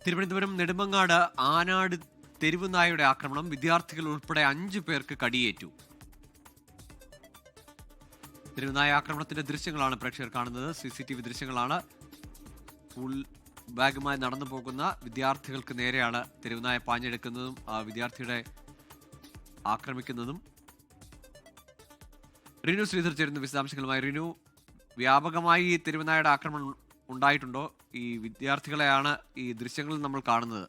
തിരുവനന്തപുരം നെടുമങ്ങാട് ആനാട് തെരുവുനായയുടെ ആക്രമണം. വിദ്യാർത്ഥികൾ ഉൾപ്പെടെ 5 പേർക്ക് കടിയേറ്റു. തെരുവുനായ ആക്രമണത്തിന്റെ ദൃശ്യങ്ങളാണ് പ്രേക്ഷകർ കാണുന്നത്. CCTV ദൃശ്യങ്ങളാണ്. സ്കൂൾ ബാഗുമായി നടന്നു പോകുന്ന വിദ്യാർത്ഥികൾക്ക് നേരെയാണ് തെരുവുനായ പാഞ്ഞെടുക്കുന്നതും വിദ്യാർത്ഥിയുടെ ആക്രമിക്കുന്നതും. റിനു ശ്രീധർ ചേരുന്ന വിശദാംശങ്ങളുമായി. റിനു, വ്യാപകമായി ഈ തെരുവുനായയുടെ ആക്രമണം ഉണ്ടായിട്ടുണ്ടോ? ഈ വിദ്യാർത്ഥികളെയാണ് ഈ ദൃശ്യങ്ങളിൽ നമ്മൾ കാണുന്നത്.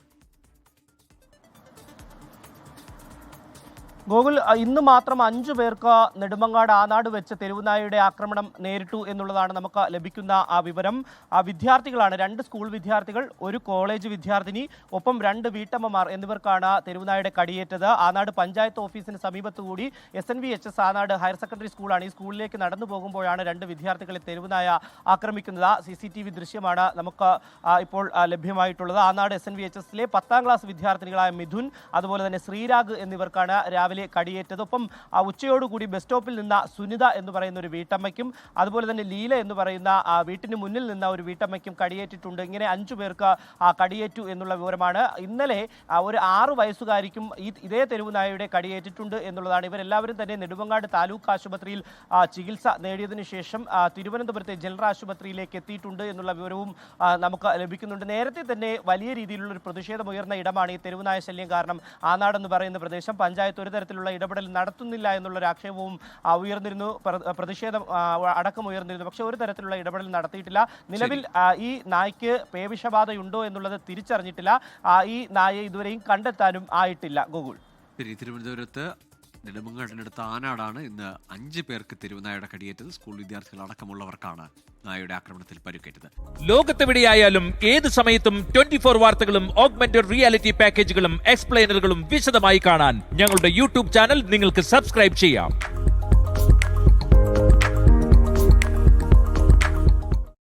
ഗോകുൽ, ഇന്ന് മാത്രം 5 പേർക്ക് നെടുമങ്ങാട് ആനാട് വെച്ച് തെരുവുനായയുടെ ആക്രമണം നേരിട്ടു എന്നുള്ളതാണ് നമുക്ക് ലഭിക്കുന്ന വിവരം. വിദ്യാർത്ഥികളാണ്, 2 സ്കൂൾ വിദ്യാർത്ഥികൾ, 1 കോളേജ് വിദ്യാർത്ഥിനി, ഒപ്പം 2 വീട്ടമ്മമാർ എന്നിവർക്കാണ് തെരുവുനായയുടെ കടിയേറ്റത്. ആനാട് പഞ്ചായത്ത് ഓഫീസിന് സമീപത്തുകൂടി SNVHS ആനാട് ഹയർ സെക്കൻഡറി സ്കൂളാണ്. ഈ സ്കൂളിലേക്ക് നടന്നു പോകുമ്പോഴാണ് 2 വിദ്യാർത്ഥികളെ തെരുവുനായ ആക്രമിക്കുന്നത്. CCTV ദൃശ്യമാണ് നമുക്ക് ഇപ്പോൾ ലഭ്യമായിട്ടുള്ളത്. ആനാട് SNVHSലെ 10ാം ക്ലാസ് വിദ്യാർത്ഥിനികളായ മിഥുൻ, അതുപോലെ തന്നെ ശ്രീരാഗ് എന്നിവർക്കാണ് രാവിലെ കടിയേറ്റത്. ഒപ്പം ഉച്ചയോടുകൂടി ബസ് സ്റ്റോപ്പിൽ നിന്ന സുനിത എന്ന് പറയുന്ന ഒരു വീട്ടമ്മയ്ക്കും, അതുപോലെ തന്നെ ലീല എന്ന് പറയുന്ന വീട്ടിന് മുന്നിൽ നിന്ന ഒരു വീട്ടമ്മയ്ക്കും കടിയേറ്റിട്ടുണ്ട്. ഇങ്ങനെ 5 പേർക്ക് കടിയേറ്റു എന്നുള്ള വിവരമാണ്. ഇന്നലെ ഒരു 6 വയസ്സുകാരിക്കും ഇതേ തെരുവുനായയുടെ കടിയേറ്റിട്ടുണ്ട് എന്നുള്ളതാണ്. ഇവരെല്ലാവരും തന്നെ നെടുമങ്ങാട് താലൂക്ക് ആശുപത്രിയിൽ ചികിത്സ നേടിയതിനു ശേഷം തിരുവനന്തപുരത്തെ ജനറൽ ആശുപത്രിയിലേക്ക് എത്തിയിട്ടുണ്ട് എന്നുള്ള വിവരവും നമുക്ക് ലഭിക്കുന്നുണ്ട്. നേരത്തെ തന്നെ വലിയ രീതിയിലുള്ള ഒരു പ്രതിഷേധമുയർന്ന ഇടമാണ് ഈ തെരുവുനായ ശല്യം കാരണം ആനാടെന്ന് പറയുന്ന പ്രദേശം. പഞ്ചായത്ത് ഒരു തരത്തിലുള്ള ഇടപെടൽ നടത്തുന്നില്ല എന്നുള്ളൊരു ആക്ഷേപവും ഉയർന്നിരുന്നു, പ്രതിഷേധം അടക്കം ഉയർന്നിരുന്നു. പക്ഷേ ഒരു തരത്തിലുള്ള ഇടപെടൽ നടത്തിയിട്ടില്ല. നിലവിൽ ഈ നായ്ക്ക് പേവിഷബാധയുണ്ടോ എന്നുള്ളത് തിരിച്ചറിഞ്ഞിട്ടില്ല. ഈ നായയെ ഇതുവരെയും കണ്ടെത്താനും ആയിട്ടില്ല. ഗോകുൽ, തിരുവനന്തപുരത്ത് നെടുമങ്ങാടിനടുത്ത് ആനാടാണ് ഇന്ന് 5 പേർക്ക് തെരുവുനായയുടെ കടിയേറ്റത്. സ്കൂൾ വിദ്യാർത്ഥികൾ അടക്കമുള്ളവർക്കാണ് നായയുടെ ആക്രമണത്തിൽ പരിക്കേറ്റത്. ലോകത്തെവിടെയായാലും ഏത് സമയത്തും 24 വാർത്തകളും ഓഗ്മെന്റഡ് റിയാലിറ്റി പാക്കേജുകളും എക്സ്പ്ലെയിനറുകളും വിശദമായി കാണാൻ ഞങ്ങളുടെ YouTube ചാനൽ നിങ്ങൾക്ക് സബ്സ്ക്രൈബ് ചെയ്യാം.